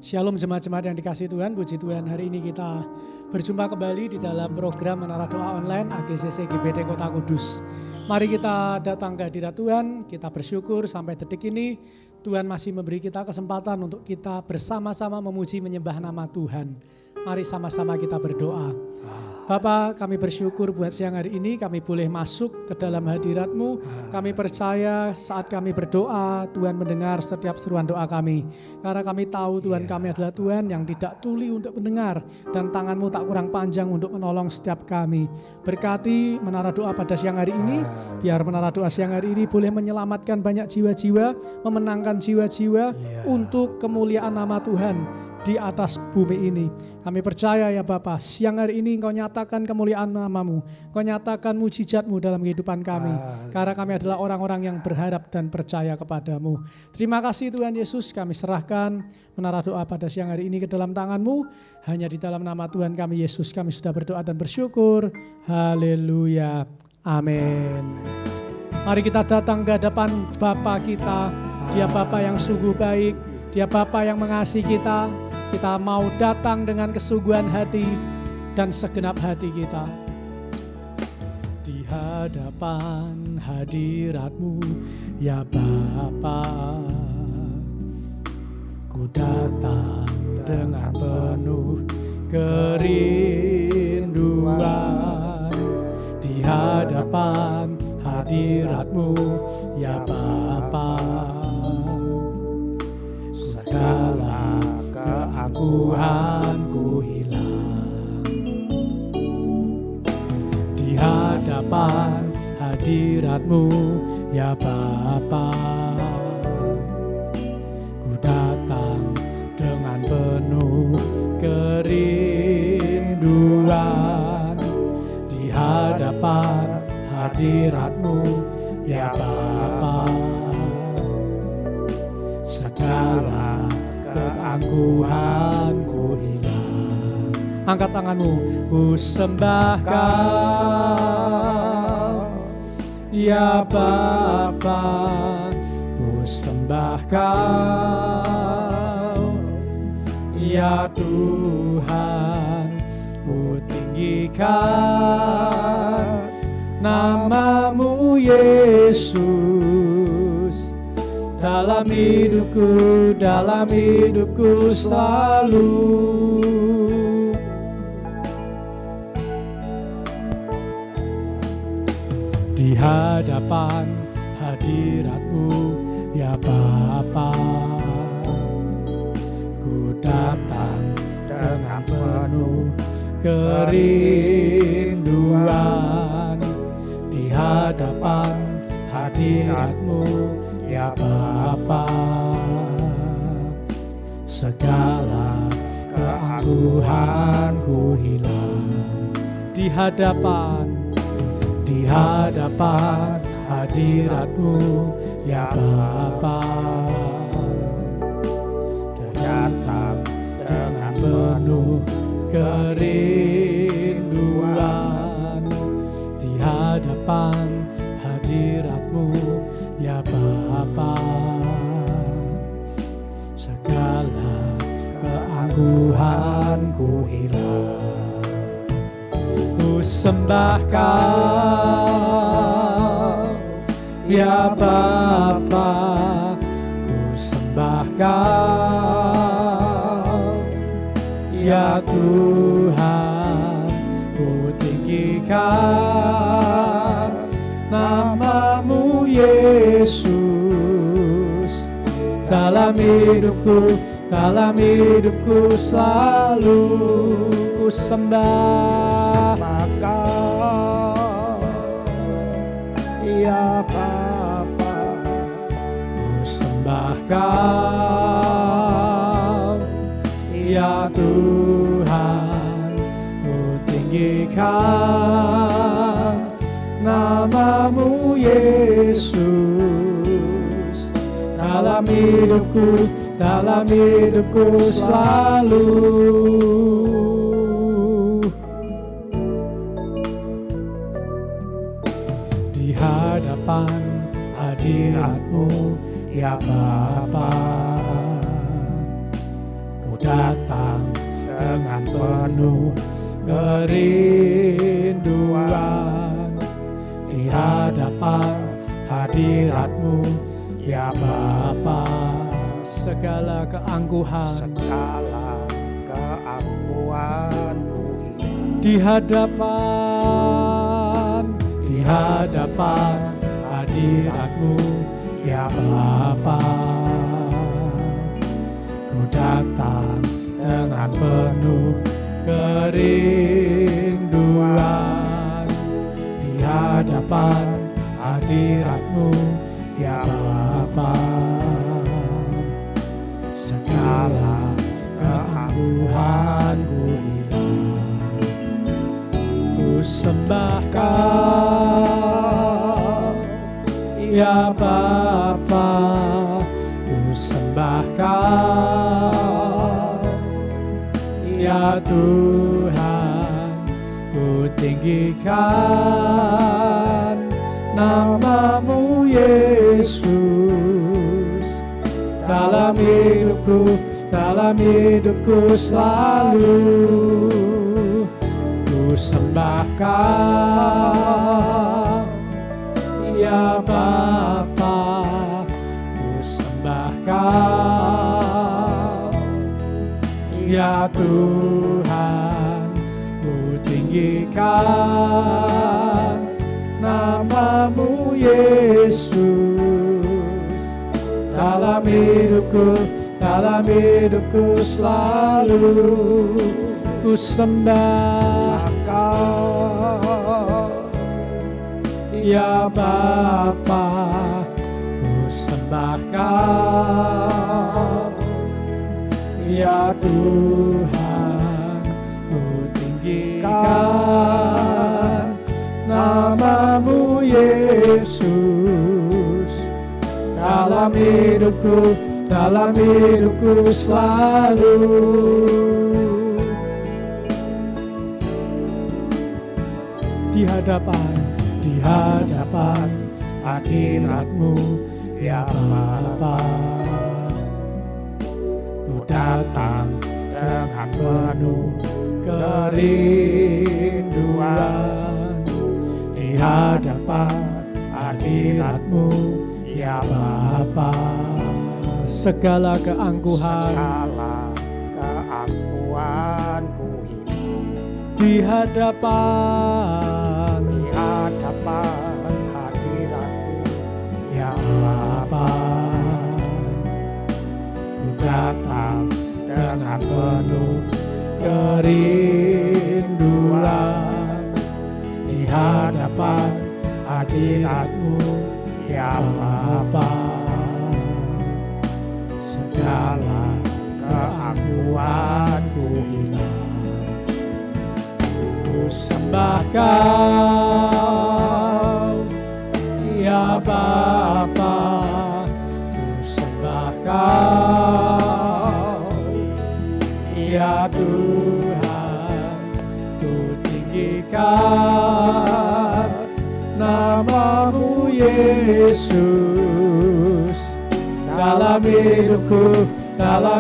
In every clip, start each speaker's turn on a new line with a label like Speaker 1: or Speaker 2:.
Speaker 1: Shalom jemaat-jemaat yang dikasihi Tuhan, puji Tuhan, hari ini kita berjumpa kembali di dalam program Menara Doa Online AGCC GBD Kota Kudus. Mari kita datang ke hadirat Tuhan, kita bersyukur sampai detik ini Tuhan masih memberi kita kesempatan untuk kita bersama-sama memuji menyembah nama Tuhan. Mari sama-sama kita berdoa. Bapa, kami bersyukur buat siang hari ini kami boleh masuk ke dalam hadirat-Mu. Kami percaya saat kami berdoa, Tuhan mendengar setiap seruan doa kami. Karena kami tahu Tuhan kami adalah Tuhan yang tidak tuli untuk mendengar. Dan tangan-Mu tak kurang panjang untuk menolong setiap kami. Berkati Menara Doa pada siang hari ini. Biar Menara Doa siang hari ini boleh menyelamatkan banyak jiwa-jiwa, memenangkan jiwa-jiwa untuk kemuliaan nama Tuhan di atas bumi ini. Kami percaya ya Bapa, siang hari ini Engkau nyatakan kemuliaan nama-Mu, Engkau nyatakan mujizat-Mu dalam kehidupan kami. Karena kami adalah orang-orang yang berharap dan percaya kepada-Mu. Terima kasih Tuhan Yesus, kami serahkan Menara Doa pada siang hari ini ke dalam tangan-Mu. Hanya di dalam nama Tuhan kami Yesus kami sudah berdoa dan bersyukur. Haleluya. Amin. Mari kita datang ke hadapan Bapa kita. Dia Bapa yang sungguh baik, Dia Bapa yang mengasihi kita. Kita mau datang dengan kesungguhan hati dan segenap hati kita. Di hadapan hadirat-Mu ya Bapa, ku datang dengan penuh kerinduan. Di hadapan hadirat-Mu ya Bapa, segala keangkuhanku hilang. Di hadapan hadirat-Mu ya Bapa, ku datang dengan penuh kerinduan. Di hadapan hadirat-Mu ya Bapa, segala keangkuhanku hilang. Angkat tanganmu. Ku sembah Kau ya Bapa, ku sembah Kau ya Tuhan. Ku tinggikan nama-Mu Yesus. Dalam hidupku selalu. Di hadapan hadirat-Mu ya Bapa, ku datang dengan penuh kerinduan. Di hadapan hadirat-Mu ya Bapa, segala keangkuhanku hilang. Di hadapan hadirat-Mu ya Bapa, datang dengan penuh kerinduan. Di hadapan hadirat-Mu ya Bapa, segala keangkuhanku hilang. Ku sembah Kau ya Bapa, ku sembah Kau ya Tuhan. Ku tinggikan nama-Mu Yesus. Dalam hidupku selalu. Ku sembah Kau ya Bapa, ku sembah Kau ya Tuhan. Ku tinggikan nama-Mu Yesus. Dalam hidupku selalu. Di hadapan hadirat-Mu ya Bapa, ku datang dengan penuh kerinduan di hadapan hadirat-Mu ya Bapa. Segala keangkuhan di hadapan hadirat-Mu ya Bapa. Ku datang dengan penuh kerinduan di hadapan hadirat-Mu ya Bapa. Segala keangkuhanku hilang, ku sembah Kau ya Bapa. Ku sembah Kau ya Tuhan, ku tinggikan nama-Mu Yesus. Dalam hidupku selalu ku sembah Kau ya Bapa. Ku sembah Kau ya Tuhan, ku tinggikan nama-Mu Yesus. Dalam hidupku selalu ku sembah Kau ya Bapa. Ku sembah Kau ya Tuhan, ku tinggikan nama-Mu Yesus. Dalam hidupku selalu di hadapan hadirat-Mu ya Bapa. Ku datang dengan penuh kerinduan di hadapan hadirat-Mu ya Bapa. Segala keangkuhanku hilang di hadapan hadirat-Mu ya Bapa. Ku datang dengan penuh kerinduan di hadapan hadirat-Mu ya Bapa. Segala keangkuhanku hilang, ku sembah Kau ya Bapa. Ku sembah Kau ya Tuhan, ku tinggikan nama-Mu Yesus. Dalam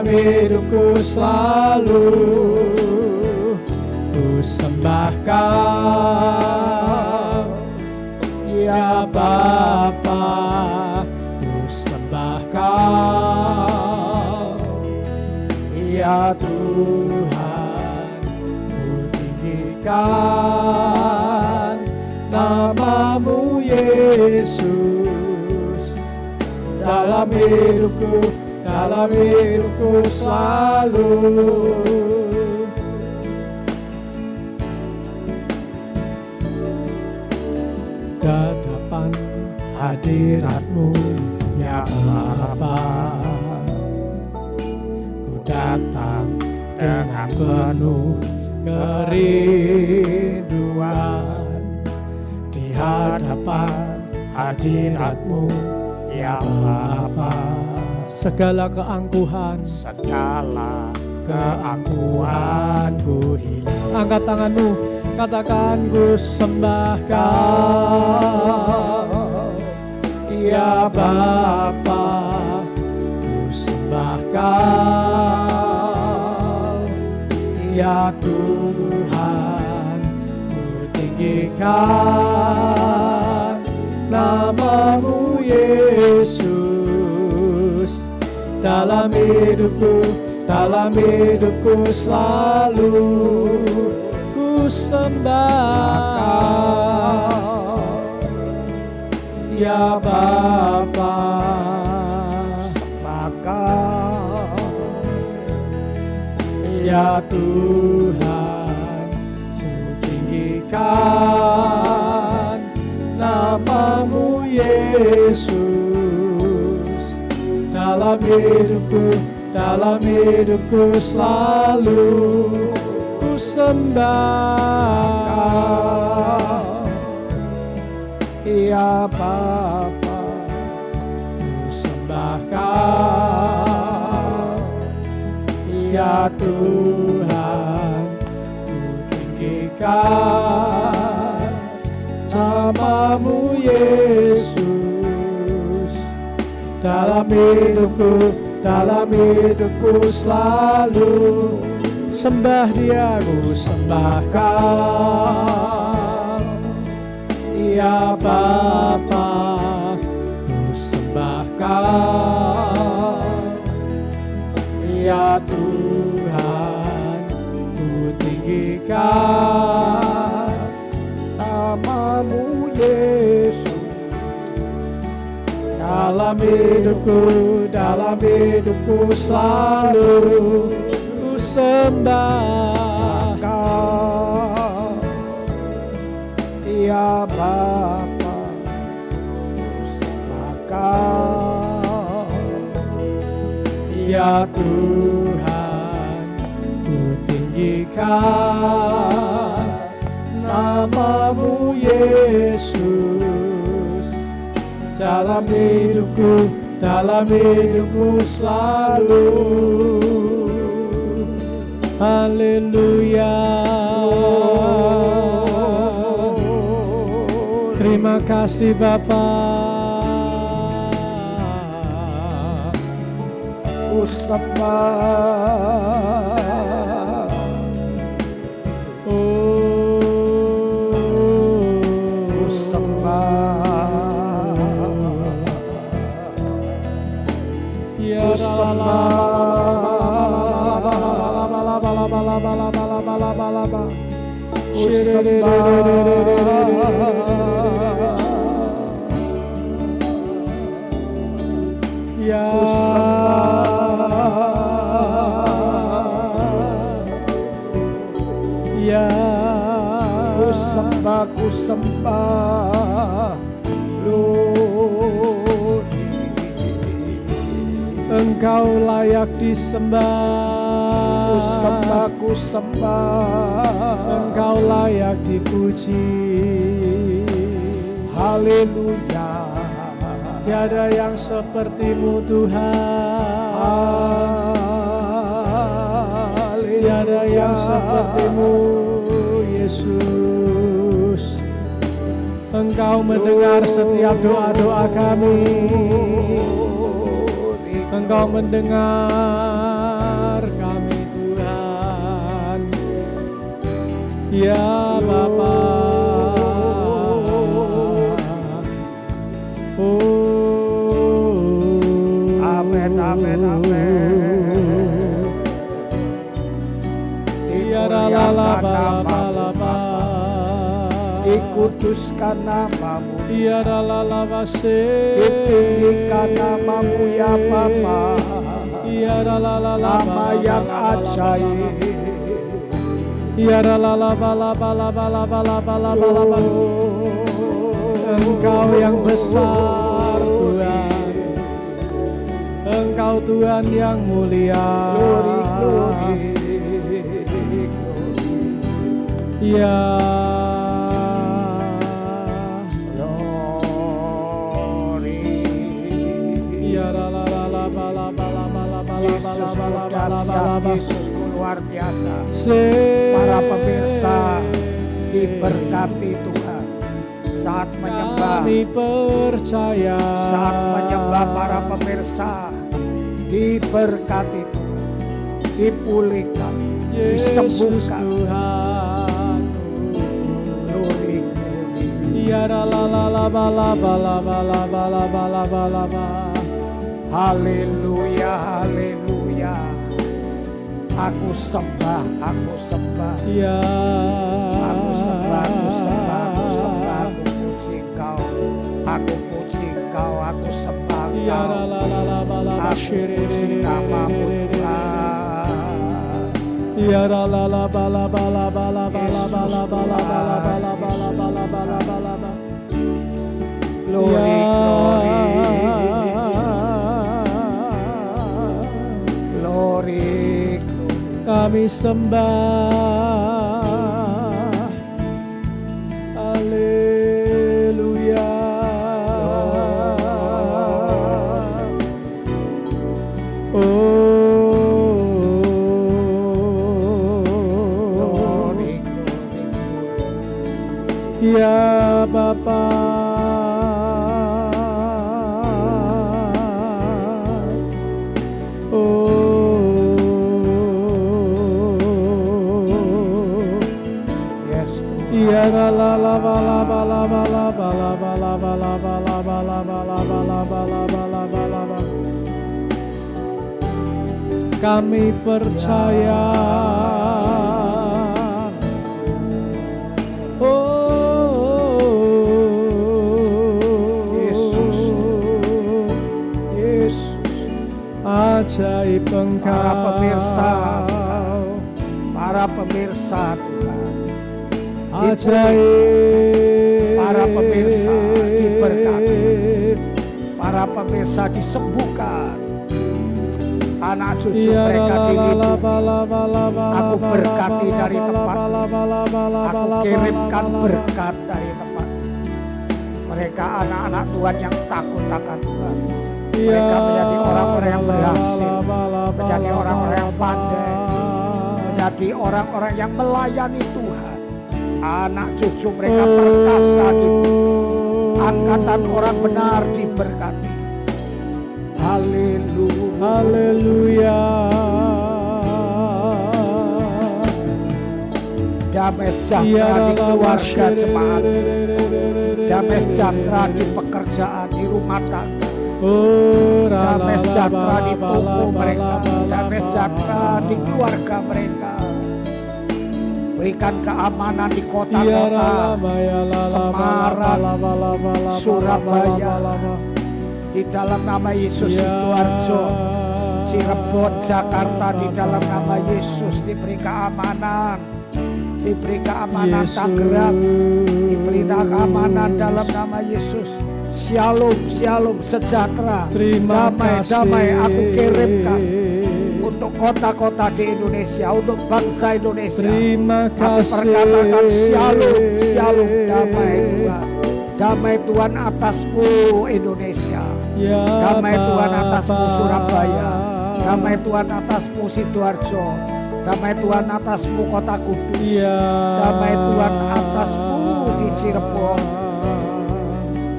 Speaker 1: hidupku selalu ku sembah Kau ya Bapa. Ku sembah Kau ya Tuhan, ku tinggikan nama-Mu Yesus. Dalam hidupku selalu hadapan hadirat-Mu ya Bapa. Ku datang dengan penuh kerinduan di hadapan hadirat-Mu ya Bapa. Segala keangkuhanku hilang. Angkat tanganmu, katakan ku sembah Kau ya Bapa. Ku sembah Kau Ya Tuhan, ku tinggikan nama-Mu Yesus. Dalam hidupku selalu ku sembah. Ya Bapa, sembahkan. Ya Tuhan, tinggikan nama-Mu Yesus. Dalam hidupku selalu ku sembah. Ya Bapa, ku sembahkan. Ya Tuhan, ku tinggikan nama-Mu Yesus. Dalam hidupku selalu sembah Dia, ku sembahkan. Ya Bapa, ku sembahkan. Ya Tuhan, ku tinggikan nama-Mu Yesus. Dalam hidupku selalu ku sembah. Ya Bapa, ku sembahkan. Ya Tuhan, ku tinggikan nama-Mu Yesus. Dalam hidupku selalu. Haleluya. Terima kasih Bapa. Ku sembah. Ku sembah. Ya ku sembah. Ku sembah, Lord. Engkau layak disembah. Ku sembah. Engkau layak dipuji. Haleluya. Tiada yang seperti-Mu Tuhan. Tiada yang seperti-Mu Yesus. Engkau mendengar setiap doa-doa kami. Engkau mendengar kami Tuhan. Ya Bapa. Amin, amin, amin. Ya la dikuduskan nama-Mu. Ya ditinggikan nama-Mu ya Bapa. Ya nama yang ajaib. Ya Engkau yang besar Tuhan. Engkau Tuhan yang mulia. Ya Yesus luar biasa. Para pemirsa diberkati Tuhan saat menyembah. Kami percaya. Saat menyembah para pemirsa diberkati Tuhan.
Speaker 2: dipulihkan,
Speaker 1: Yesus
Speaker 2: disembuhkan.
Speaker 1: Tuhan.
Speaker 2: Glory.
Speaker 1: Ya la la la la ba la ba la ba la ba la ba la ba la ba.
Speaker 2: Haleluya, haleluya. Aku sembah, aku sembah.
Speaker 1: Ya.
Speaker 2: Aku sembah, aku sembah, aku sembah. Aku puji Kau, aku puji Kau, aku sembah
Speaker 1: Ya
Speaker 2: Kau.
Speaker 1: la la la la ba la ba
Speaker 2: Aku puji namamu Tuhan.
Speaker 1: Ya la la la ba la ba la ba la ba la ba la ba la ba la ba la ba la ba la ba la ba la ba.
Speaker 2: Glory, glory. Glory,
Speaker 1: Kami sembah. Haleluya.
Speaker 2: glory, glory.
Speaker 1: Ya Bapa. Ya la la la ba la ba la ba la ba la ba la ba la ba la ba la ba la ba la ba la ba la ba la ba. Kami percaya.
Speaker 2: Yesus, Yesus.
Speaker 1: Ajaib Engkau.
Speaker 2: Para pemirsa Tuhan.
Speaker 1: Ajaib.
Speaker 2: Para pemirsa diberkati. Para pemirsa disembuhkan. Anak cucu mereka dilindungi. Aku berkati dari tempat. Aku kirimkan berkat dari tempat. Mereka anak-anak Tuhan yang takut akan Tuhan. Mereka menjadi orang-orang yang berhasil, menjadi orang-orang yang pandai, menjadi orang-orang yang melayani Tuhan. Anak cucu mereka perkasa gitu. Angkatan orang benar diberkati. Haleluya.
Speaker 1: Haleluya.
Speaker 2: Damai sejahtera di keluarga jemaat. Damai sejahtera di pekerjaan, di rumah tangga. Damai sejahtera di toko mereka. Damai sejahtera di keluarga mereka. Berikan keamanan di kota-kota Semarang, Surabaya. Di dalam nama Yesus, Sidoarjo, Cirebon, Jakarta, di dalam nama Yesus diberi keamanan. Diberi keamanan Tangerang, diberi keamanan dalam nama Yesus. Shalom, shalom, sejahtera, damai, damai aku kirimkan untuk kota-kota di Indonesia, untuk bangsa Indonesia. Aku perkatakan shalom, shalom, damai Tuhan. Damai Tuhan atasmu Indonesia. Damai Tuhan atasmu Surabaya. Damai Tuhan atasmu Sidoarjo. Damai Tuhan atasmu Kota Kudus. Damai Tuhan atasmu di Cirebon,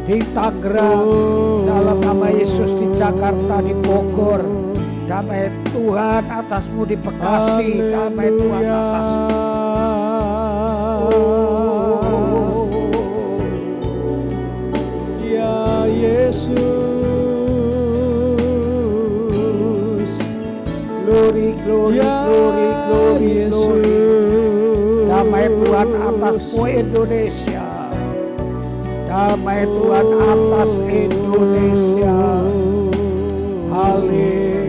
Speaker 2: di Tangerang, dalam nama Yesus, di Jakarta, di Bogor. Damai Tuhan atasmu di Bekasi. Damai Tuhan atasmu.
Speaker 1: Ya Yesus.
Speaker 2: Glory, glory, glory, glory, glory. Damai Tuhan atasmu Indonesia. Damai Tuhan atas Indonesia. Haleluya.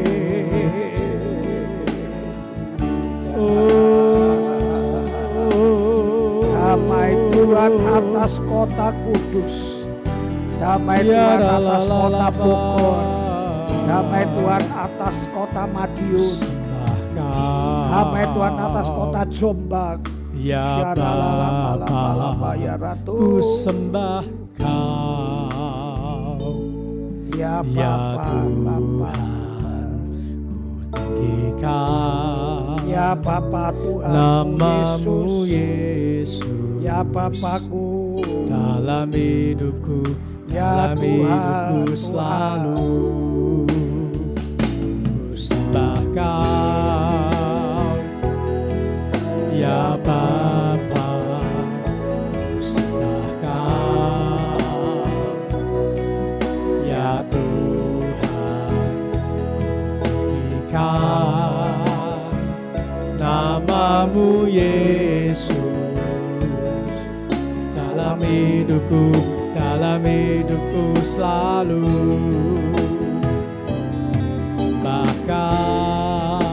Speaker 2: Damai Tuhan atas Kota Kudus. Damai Tuhan atas Kota Bogor. Damai Tuhan atas Kota Madiun. Damai Tuhan atas Kota Jombang.
Speaker 1: Ya Bapa, ku sembah Kau.
Speaker 2: Ya
Speaker 1: Tuhan, ku tinggikan
Speaker 2: ya Bapa Tuhan
Speaker 1: namamu Yesus.
Speaker 2: Ya Bapakku
Speaker 1: dalam hidupku,
Speaker 2: ya
Speaker 1: dalam
Speaker 2: Tuhan,
Speaker 1: hidupku selalu ku sembah Kau. Sembahkan namamu Yesus dalam hidupku selalu. Sembahkan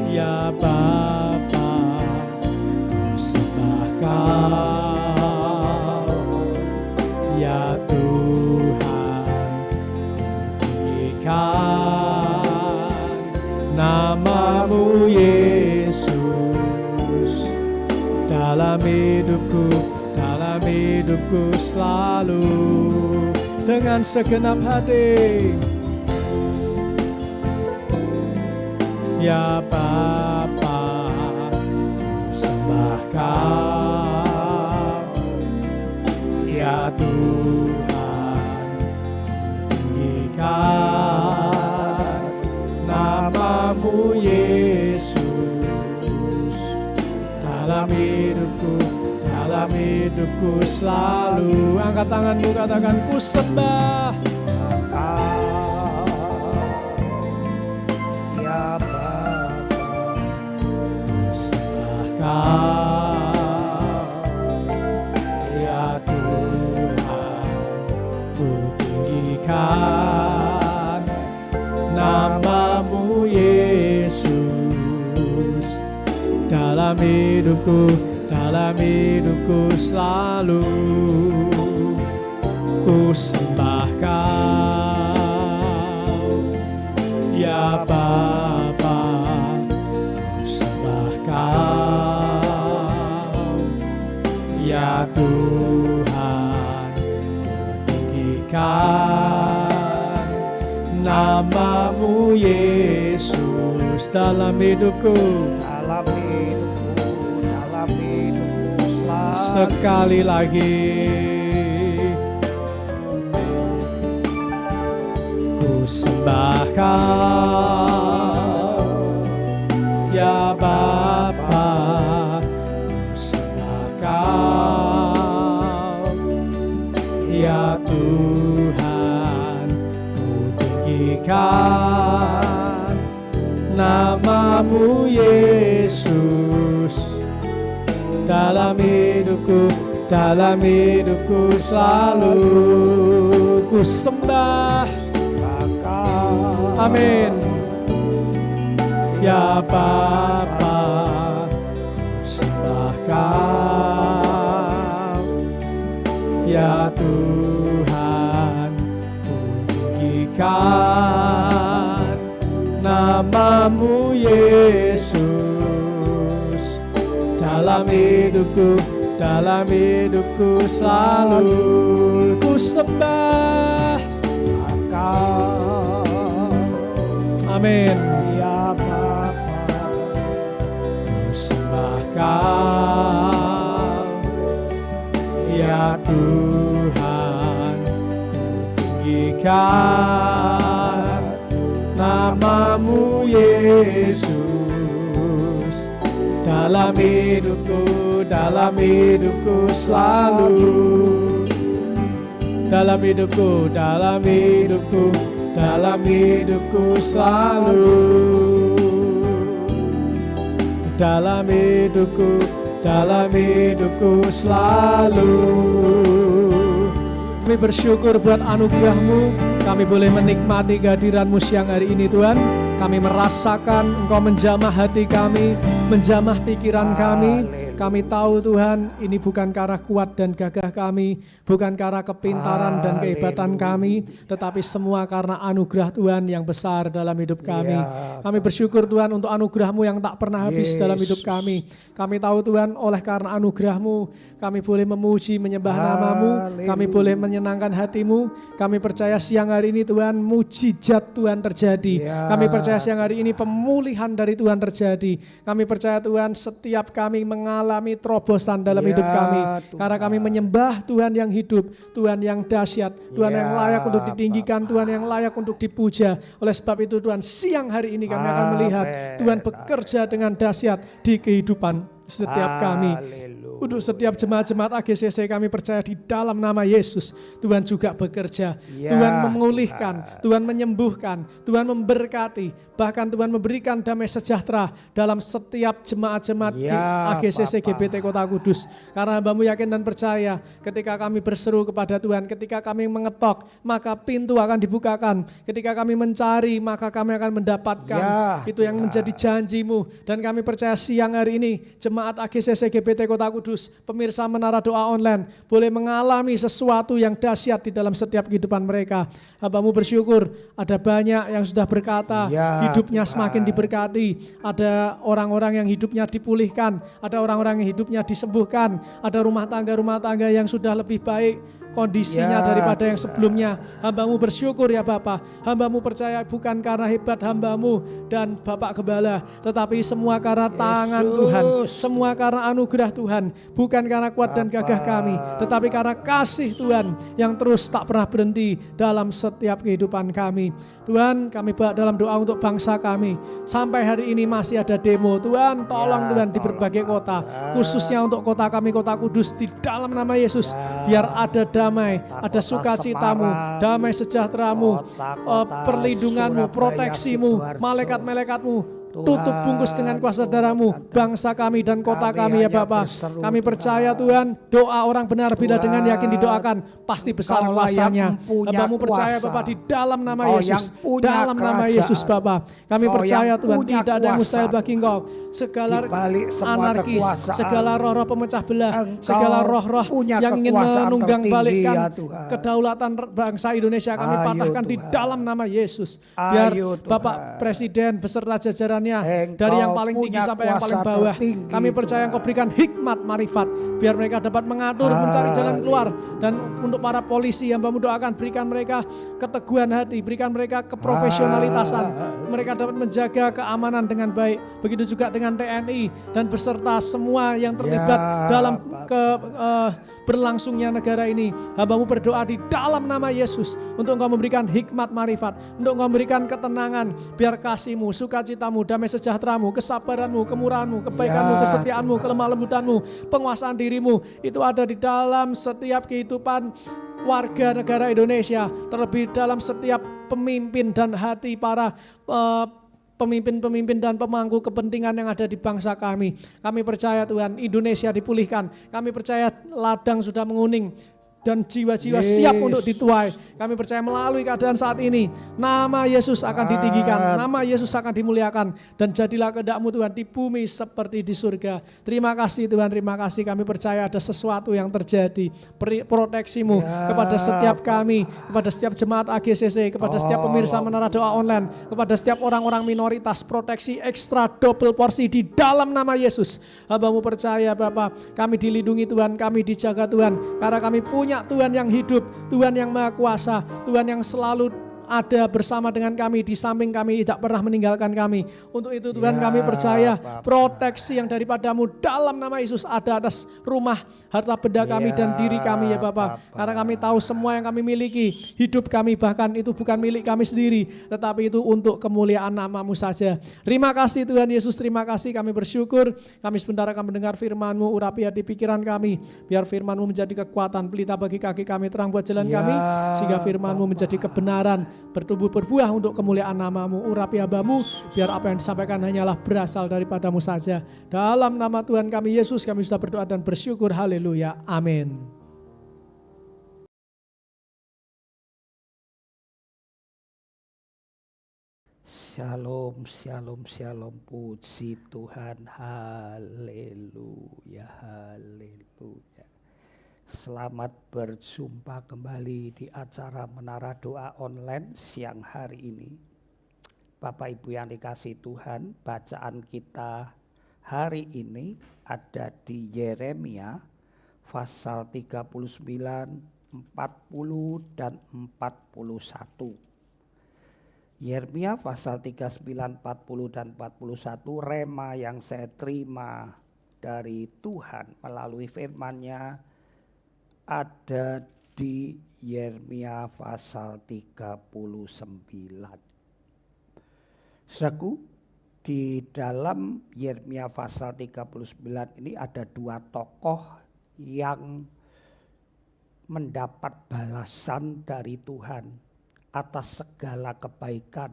Speaker 1: ya Bapa, sembahkan ya Tuhan, tinggikan namamu Yesus dalam hidupku selalu. Dengan segenap hati ya Bapa, sembahkan ya Tuhan, tinggikan namamu Yesus dalam hidupku selalu. Angkat tanganmu, katakan ku sembah
Speaker 2: ya Bapa,
Speaker 1: ya Tuhan, ku tinggikan namamu Yesus dalam hidupku selalu. Ku sembah Kau ya Bapa, ku sembah Kau ya Tuhan, ku tinggikan namamu Yesus dalam hidupku selalu. Sekali lagi ku sembah Kau ya Bapa, ku sembah Kau ya Tuhan, ku tinggikan namamu Yesus dalam hidupku selalu. Ku sembah, amin ya Bapa, ku sembah Kau ya Tuhan, ku tinggikan namamu Yesus dalam hidupku selalu. Ku sembah Kau, amin
Speaker 2: ya Bapa,
Speaker 1: ku sembah Kau ya Tuhan, ku tinggikan namamu Yesus dalam hidupku selalu. Dalam hidupku selalu. Dalam hidupku selalu. Kami bersyukur buat anugerah-Mu. Kami boleh menikmati kehadiran-Mu siang hari ini Tuhan. Kami merasakan Engkau menjamah hati kami, menjamah pikiran kami. Kami tahu Tuhan, ini bukan karena kuat dan gagah kami, bukan karena kepintaran dan kehebatan kami, tetapi semua karena anugerah Tuhan yang besar dalam hidup kami. Kami bersyukur Tuhan untuk anugerah-Mu yang tak pernah habis dalam hidup kami. Kami tahu Tuhan, oleh karena anugerah-Mu, kami boleh memuji, menyembah nama-Mu, kami boleh menyenangkan hati-Mu. Kami percaya siang hari ini Tuhan, mujizat Tuhan terjadi. Kami percaya siang hari ini pemulihan dari Tuhan terjadi. Kami percaya Tuhan, setiap kami mengalami terobosan dalam hidup kami.
Speaker 2: Tuhan.
Speaker 1: Karena kami menyembah Tuhan yang hidup, Tuhan yang dahsyat, Tuhan yang layak untuk ditinggikan, Tuhan yang layak untuk dipuja. Oleh sebab itu Tuhan, siang hari ini kami akan melihat Tuhan bekerja dengan dahsyat di kehidupan setiap kami. Untuk setiap jemaat-jemaat AGCC kami percaya di dalam nama Yesus Tuhan juga bekerja.
Speaker 2: Ya,
Speaker 1: Tuhan memulihkan, Tuhan menyembuhkan, Tuhan memberkati. Bahkan Tuhan memberikan damai sejahtera dalam setiap jemaat-jemaat
Speaker 2: Ya,
Speaker 1: AGCC
Speaker 2: Bapak.
Speaker 1: GBT Kota Kudus. Karena hambamu yakin dan percaya ketika kami berseru kepada Tuhan, ketika kami mengetok maka pintu akan dibukakan. Ketika kami mencari maka kami akan mendapatkan.
Speaker 2: Ya,
Speaker 1: Itu yang menjadi janjimu. Dan kami percaya siang hari ini jemaat AGCC GBT Kota Kudus, pemirsa Menara Doa Online boleh mengalami sesuatu yang dahsyat di dalam setiap kehidupan mereka. Hambamu bersyukur ada banyak yang sudah berkata
Speaker 2: Ya,
Speaker 1: hidupnya
Speaker 2: Tuhan.
Speaker 1: semakin diberkati. Ada orang-orang yang hidupnya dipulihkan, ada orang-orang yang hidupnya disembuhkan, ada rumah tangga yang sudah lebih baik kondisinya
Speaker 2: Ya,
Speaker 1: daripada yang
Speaker 2: Tuhan.
Speaker 1: sebelumnya. Hambamu bersyukur ya Bapak. Hambamu percaya bukan karena hebat hambamu dan Bapak Gembala, tetapi semua karena tangan Tuhan, semua karena anugerah Tuhan, bukan karena kuat dan gagah kami, tetapi karena kasih Tuhan yang terus tak pernah berhenti dalam setiap kehidupan kami. Tuhan, kami bawa dalam doa untuk bangsa kami. Sampai hari ini masih ada demo. Tuhan, tolong Tuhan di berbagai kota, khususnya untuk kota kami, Kota Kudus, di dalam nama Yesus, biar ada damai, ada sukacitamu, damai sejahteramu, perlindunganmu, proteksimu, malaikat-malaikatmu. Tutup bungkus dengan kuasa darahmu bangsa kami dan kota kami ya Bapa. Kami percaya Tuhan, doa orang benar bila dengan yakin didoakan pasti besar kuasanya. Hambamu percaya Bapa di dalam nama Yesus, dalam nama Yesus Bapa. Kami percaya Tuhan tidak ada yang mustahil bagi Engkau. Segala anarkis, segala roh-roh pemecah belah, segala roh-roh yang ingin menunggang balikkan kedaulatan bangsa Indonesia kami patahkan di dalam nama Yesus. Biar Bapak Presiden beserta jajaran dari yang paling tinggi sampai yang paling bawah, kami percaya Engkau berikan hikmat marifat biar mereka dapat mengatur, mencari jalan keluar. Dan untuk para polisi yang Hambamu doakan, berikan mereka keteguhan hati, berikan mereka keprofesionalitasan, mereka dapat menjaga keamanan dengan baik. Begitu juga dengan TNI dan beserta semua yang terlibat dalam berlangsungnya negara ini. Hambamu berdoa di dalam nama Yesus untuk Engkau memberikan hikmat marifat, untuk Engkau memberikan ketenangan, biar kasih-Mu, sukacitamu, damai sejahteramu, kesabaranmu, kemurahanmu, kebaikanmu, kesetiaanmu, kelemah lembutanmu, penguasaan dirimu itu ada di dalam setiap kehidupan warga negara Indonesia, terlebih dalam setiap pemimpin dan hati para pemimpin-pemimpin dan pemangku kepentingan yang ada di bangsa kami. Kami percaya Tuhan, Indonesia dipulihkan. Kami percaya ladang sudah menguning dan jiwa-jiwa siap untuk dituai. Kami percaya melalui keadaan saat ini, nama Yesus akan ditinggikan, nama Yesus akan dimuliakan, dan jadilah kehendak-Mu Tuhan di bumi seperti di surga. Terima kasih Tuhan, terima kasih. Kami percaya ada sesuatu yang terjadi. Proteksi-Mu kepada setiap kami, kepada setiap jemaat AGCC, kepada setiap pemirsa Menara Doa Online, kepada setiap orang-orang minoritas, proteksi ekstra double porsi di dalam nama Yesus. Hambamu percaya Bapak, kami dilindungi Tuhan, kami dijaga Tuhan, karena kami punya Tuhan yang hidup, Tuhan yang maha kuasa, Tuhan yang selalu ada bersama dengan kami, di samping kami, tidak pernah meninggalkan kami. Untuk itu Tuhan kami percaya proteksi yang daripada-Mu dalam nama Yesus ada atas rumah, harta benda kami dan diri kami ya Bapa. Karena kami tahu semua yang kami miliki, hidup kami bahkan itu bukan milik kami sendiri, tetapi itu untuk kemuliaan nama-Mu saja. Terima kasih Tuhan Yesus, terima kasih, kami bersyukur. Kami sebentar akan mendengar firman-Mu, urapi hati pikiran kami, biar firman-Mu menjadi kekuatan, pelita bagi kaki kami, terang buat jalan kami, sehingga firman-Mu menjadi kebenaran, bertumbuh berbuah untuk kemuliaan nama-Mu. Urapi hamba-Mu, biar apa yang disampaikan hanyalah berasal daripada-Mu saja. Dalam nama Tuhan kami Yesus kami sudah berdoa dan bersyukur. Haleluya. Amin.
Speaker 2: Shalom, shalom, shalom, puji Tuhan, haleluya, haleluya. Selamat berjumpa kembali di acara Menara Doa Online siang hari ini. Bapak Ibu yang dikasihi Tuhan, bacaan kita hari ini ada di Yeremia pasal 39, 40 dan 41. Yeremia pasal 39, 40 dan 41, rema yang saya terima dari Tuhan melalui firman-Nya ada di Yeremia pasal 39. Saudaraku, Di dalam Yeremia pasal 39 ini ada dua tokoh yang mendapat balasan dari Tuhan atas segala kebaikan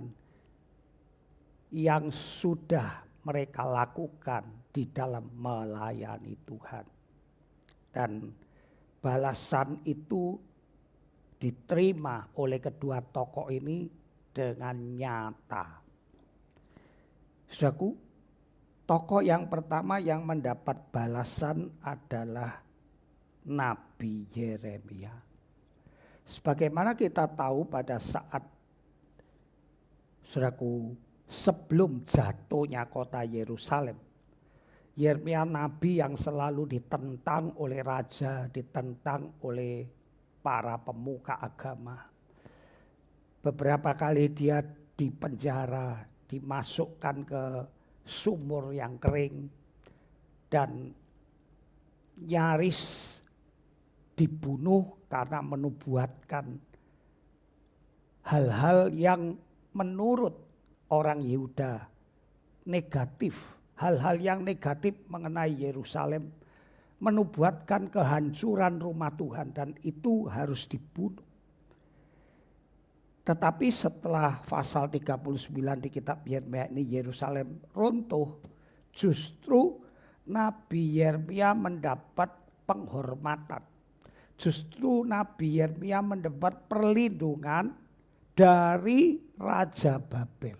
Speaker 2: yang sudah mereka lakukan di dalam melayani Tuhan. Dan balasan itu diterima oleh kedua tokoh ini dengan nyata. Saudaraku, tokoh yang pertama yang mendapat balasan adalah Nabi Yeremia. Sebagaimana kita tahu pada saat, saudaraku, sebelum jatuhnya kota Yerusalem, Yeremia nabi yang selalu ditentang oleh raja, ditentang oleh para pemuka agama. Beberapa kali dia dipenjara, dimasukkan ke sumur yang kering, dan nyaris dibunuh karena menubuatkan hal-hal yang menurut orang Yehuda negatif, hal-hal yang negatif mengenai Yerusalem, menubuatkan kehancuran rumah Tuhan, dan itu harus dibunuh. Tetapi setelah pasal 39 di kitab Yeremia ini Yerusalem runtuh, justru Nabi Yeremia mendapat penghormatan. Justru Nabi Yeremia mendapat perlindungan dari Raja Babel.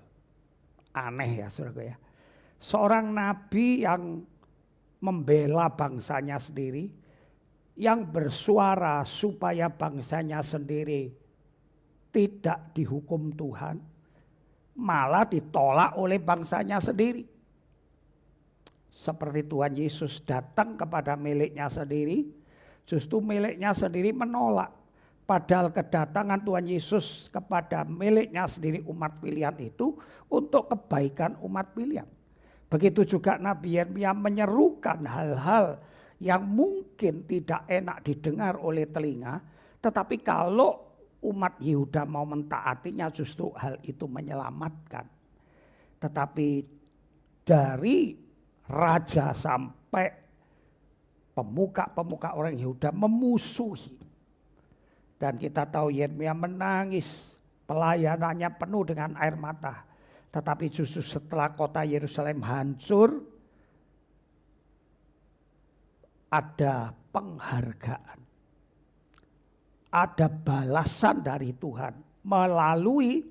Speaker 2: Aneh ya saudara ya. Seorang nabi yang membela bangsanya sendiri, yang bersuara supaya bangsanya sendiri tidak dihukum Tuhan, malah ditolak oleh bangsanya sendiri. Seperti Tuhan Yesus datang kepada miliknya sendiri, justru miliknya sendiri menolak. Padahal kedatangan Tuhan Yesus kepada miliknya sendiri, umat pilihan itu, untuk kebaikan umat pilihan. Begitu juga Nabi Yeremia menyerukan hal-hal yang mungkin tidak enak didengar oleh telinga, tetapi kalau umat Yehuda mau mentaatinya, justru hal itu menyelamatkan. Tetapi dari raja sampai pemuka-pemuka orang Yehuda memusuhi. Dan kita tahu Yeremia menangis, pelayanannya penuh dengan air mata. Tetapi justru setelah kota Yerusalem hancur, ada penghargaan. Ada balasan dari Tuhan melalui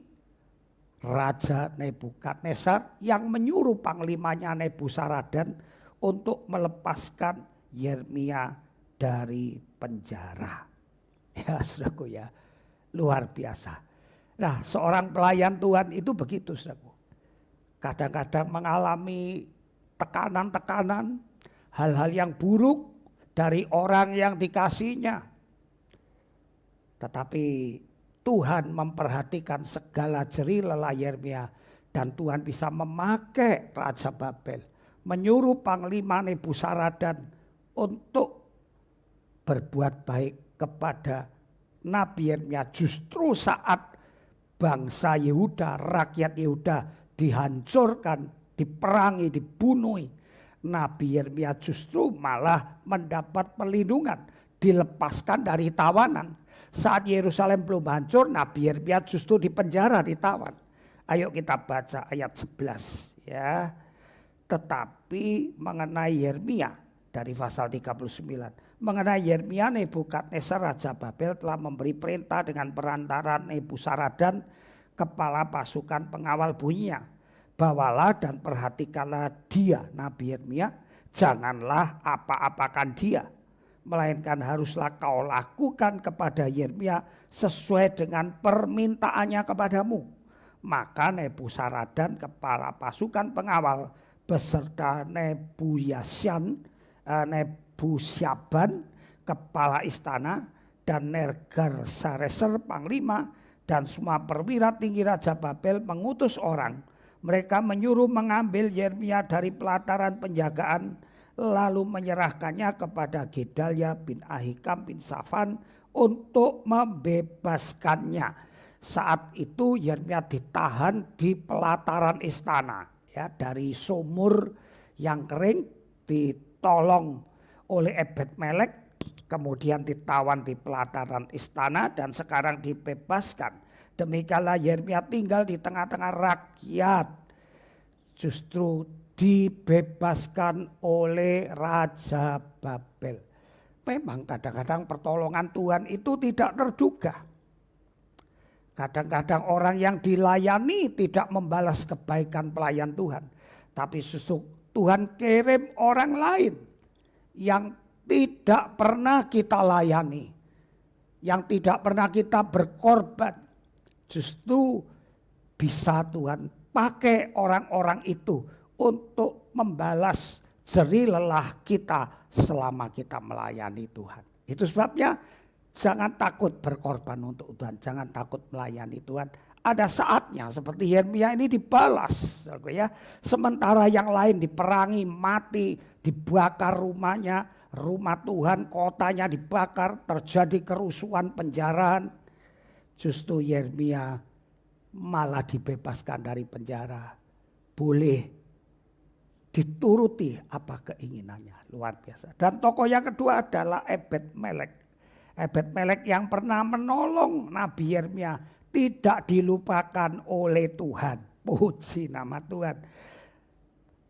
Speaker 2: Raja Nebukadnezar yang menyuruh panglimanya Nebuzaradan untuk melepaskan Yeremia dari penjara. Ya saudaraku ya, luar biasa. Nah, seorang pelayan Tuhan itu begitu saudaraku. Kadang-kadang mengalami tekanan-tekanan, hal-hal yang buruk dari orang yang dikasihinya. Tetapi Tuhan memperhatikan segala jerih lelah Yeremia, dan Tuhan bisa memakai Raja Babel, menyuruh Panglima Nebuzaradan untuk berbuat baik kepada Nabi Yeremia. Justru saat bangsa Yehuda, rakyat Yehuda dihancurkan, diperangi, dibunuh, Nabi Yeremia justru malah mendapat perlindungan, dilepaskan dari tawanan. Saat Yerusalem belum hancur, Nabi Yeremia justru dipenjara, ditawan. Ayo kita baca ayat 11 ya. Tetapi mengenai Yeremia dari pasal 39. Mengenai Yeremia, Nebukadnezar Raja Babel telah memberi perintah dengan perantaran Nebuzaradan, kepala pasukan pengawal bunyinya. Bawalah dan perhatikanlah dia, Nabi Yeremia, janganlah apa-apakan dia, melainkan haruslah kau lakukan kepada Yeremia sesuai dengan permintaannya kepadamu. Maka Nebuzaradan, kepala pasukan pengawal, beserta Nebuzyaban, kepala istana, dan Nergal-Sareser, panglima, dan semua perwira tinggi Raja Babel mengutus orang. Mereka menyuruh mengambil Yeremia dari pelataran penjagaan, lalu menyerahkannya kepada Gedalia bin Ahikam bin Safan untuk membebaskannya. Saat itu Yeremia ditahan di pelataran istana. ya, dari sumur yang kering ditolong oleh Ebed-Melek, kemudian ditawan di pelataran istana dan sekarang dibebaskan. Demikianlah Yeremia tinggal di tengah-tengah rakyat, justru dibebaskan oleh Raja Babel. Memang kadang-kadang pertolongan Tuhan itu tidak terduga. Kadang-kadang orang yang dilayani tidak membalas kebaikan pelayan Tuhan. Tapi justru Tuhan kirim orang lain yang tidak pernah kita layani. Yang tidak pernah kita berkorban. Justru bisa Tuhan pakai orang-orang itu untuk membalas jerih lelah kita selama kita melayani Tuhan. Itu sebabnya jangan takut berkorban untuk Tuhan, jangan takut melayani Tuhan. Ada saatnya seperti Yeremia ini dibalas, ya. Sementara yang lain diperangi, mati, dibakar rumahnya, rumah Tuhan, kotanya dibakar, terjadi kerusuhan, penjarahan. Justru Yeremia malah dibebaskan dari penjara, boleh dituruti apa keinginannya, luar biasa. Dan tokoh yang kedua adalah Ebed-Melek. Ebed-Melek yang pernah menolong Nabi Yeremia tidak dilupakan oleh Tuhan. Puji nama Tuhan.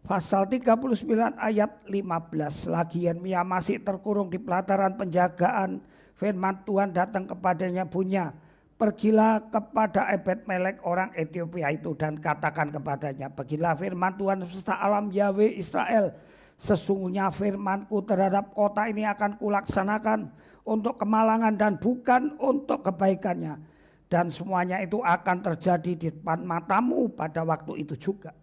Speaker 2: Pasal 39 ayat 15, lagi Yeremia masih terkurung di pelataran penjagaan, firman Tuhan datang kepadanya bunyi, pergilah kepada Ebed-Melek orang Ethiopia itu dan katakan kepadanya, pergilah firman Tuhan semesta alam Yahweh Israel, sesungguhnya firmanku terhadap kota ini akan kulaksanakan untuk kemalangan dan bukan untuk kebaikannya. Dan semuanya itu akan terjadi di depan matamu pada waktu itu juga.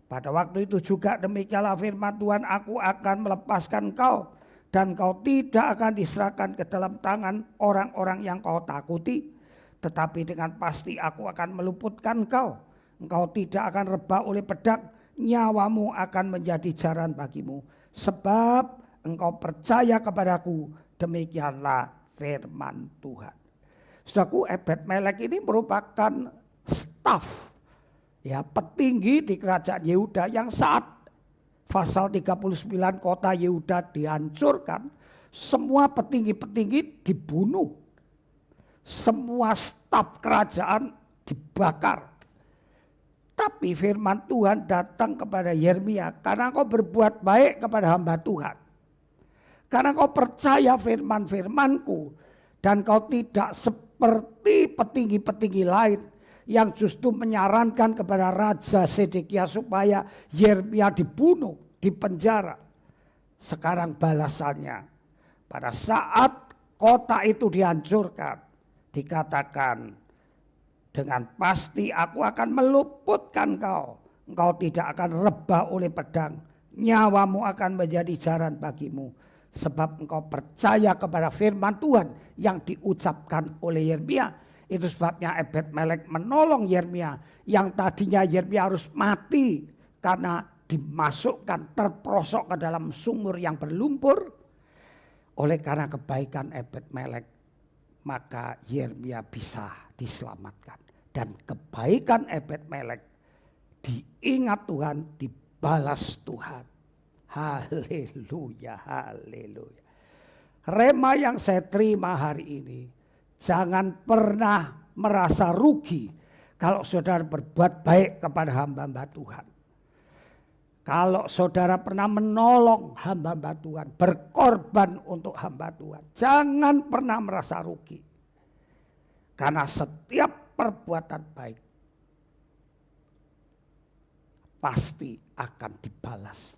Speaker 2: Pada waktu itu juga demikianlah firman Tuhan, aku akan melepaskan kau dan kau tidak akan diserahkan ke dalam tangan orang-orang yang kau takuti. Tetapi dengan pasti aku akan meluputkan kau. Engkau tidak akan rebah oleh pedang, nyawamu akan menjadi jaran bagimu. Sebab engkau percaya kepadaku, demikianlah firman Tuhan. Saudaraku, Ebed-Melek ini merupakan staf, ya, petinggi di kerajaan Yehuda yang saat pasal 39 kota Yehuda dihancurkan, semua petinggi-petinggi dibunuh. Semua staf kerajaan dibakar. Tapi firman Tuhan datang kepada Yeremia, karena kau berbuat baik kepada hamba Tuhan. Karena kau percaya firman-firmanku dan kau tidak seperti petinggi-petinggi lain yang justru menyarankan kepada Raja Sedekia supaya Yeremia dibunuh, dipenjara. Sekarang balasannya, pada saat kota itu dihancurkan, dikatakan dengan pasti aku akan meluputkan kau. Engkau tidak akan rebah oleh pedang. Nyawamu akan menjadi jaran bagimu. Sebab engkau percaya kepada firman Tuhan yang diucapkan oleh Yeremia. Itu sebabnya Ebed-Melek menolong Yeremia. Yang tadinya Yeremia harus mati karena dimasukkan, terperosok ke dalam sumur yang berlumpur. Oleh karena kebaikan Ebed-Melek, maka Yeremia bisa diselamatkan. Dan kebaikan Ebed-Melek diingat Tuhan, dibalas Tuhan. Haleluya, haleluya. Rema yang saya terima hari ini, jangan pernah merasa rugi kalau saudara berbuat baik kepada hamba-hamba Tuhan. Kalau saudara pernah menolong hamba-hamba Tuhan, berkorban untuk hamba Tuhan, jangan pernah merasa rugi. Karena setiap perbuatan baik pasti akan dibalas.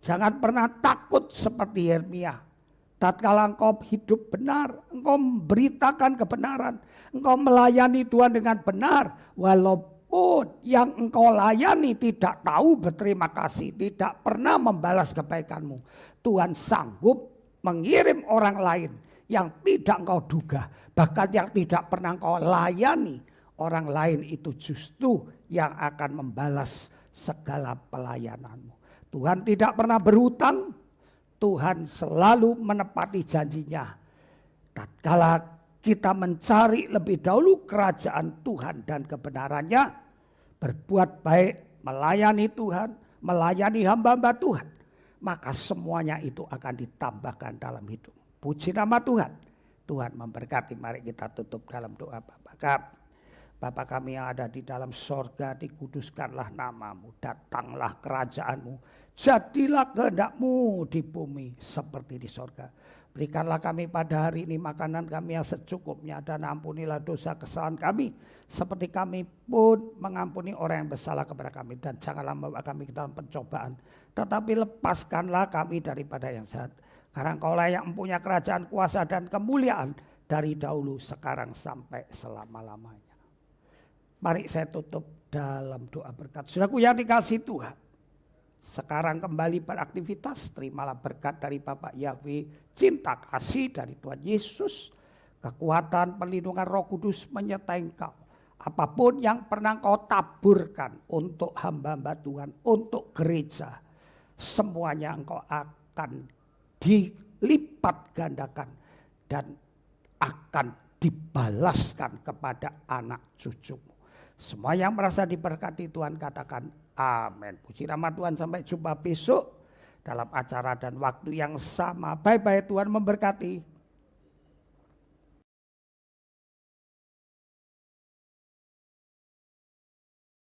Speaker 2: Jangan pernah takut seperti Yeremia. Tatkala engkau hidup benar, engkau memberitakan kebenaran, engkau melayani Tuhan dengan benar, walaupun yang engkau layani tidak tahu berterima kasih, tidak pernah membalas kebaikanmu, Tuhan sanggup mengirim orang lain yang tidak engkau duga, bahkan yang tidak pernah engkau layani. Orang lain itu justru yang akan membalas segala pelayananmu. Tuhan tidak pernah berhutang, Tuhan selalu menepati janjinya. Tatkala kita mencari lebih dahulu kerajaan Tuhan dan kebenarannya, berbuat baik, melayani Tuhan, melayani hamba-hamba Tuhan, maka semuanya itu akan ditambahkan dalam hidup. Puji nama Tuhan. Tuhan memberkati. Mari kita tutup dalam doa. Bapa kami yang ada di dalam sorga, dikuduskanlah namamu, datanglah kerajaanmu, jadilah kehendak-mu di bumi seperti di sorga. Berikanlah kami pada hari ini makanan kami yang secukupnya, dan ampunilah dosa kesalahan kami seperti kami pun mengampuni orang yang bersalah kepada kami. Dan janganlah membawa kami ke dalam pencobaan, tetapi lepaskanlah kami daripada yang jahat. Karena Engkaulah yang mempunyai kerajaan, kuasa dan kemuliaan dari dahulu, sekarang sampai selama-lamanya. Mari saya tutup dalam doa berkat. Saudaraku yang dikasihi Tuhan, sekarang kembali beraktivitas, terimalah berkat dari Bapak Yahweh, cinta kasih dari Tuhan Yesus, kekuatan perlindungan Roh Kudus menyertai engkau. Apapun yang pernah engkau taburkan untuk hamba-hamba Tuhan, untuk gereja, semuanya engkau akan dilipat gandakan dan akan dibalaskan kepada anak cucumu. Semua yang merasa diberkati Tuhan katakan amin. Puji nama Tuhan, sampai jumpa besok dalam acara dan waktu yang sama. Bye-bye, Tuhan memberkati.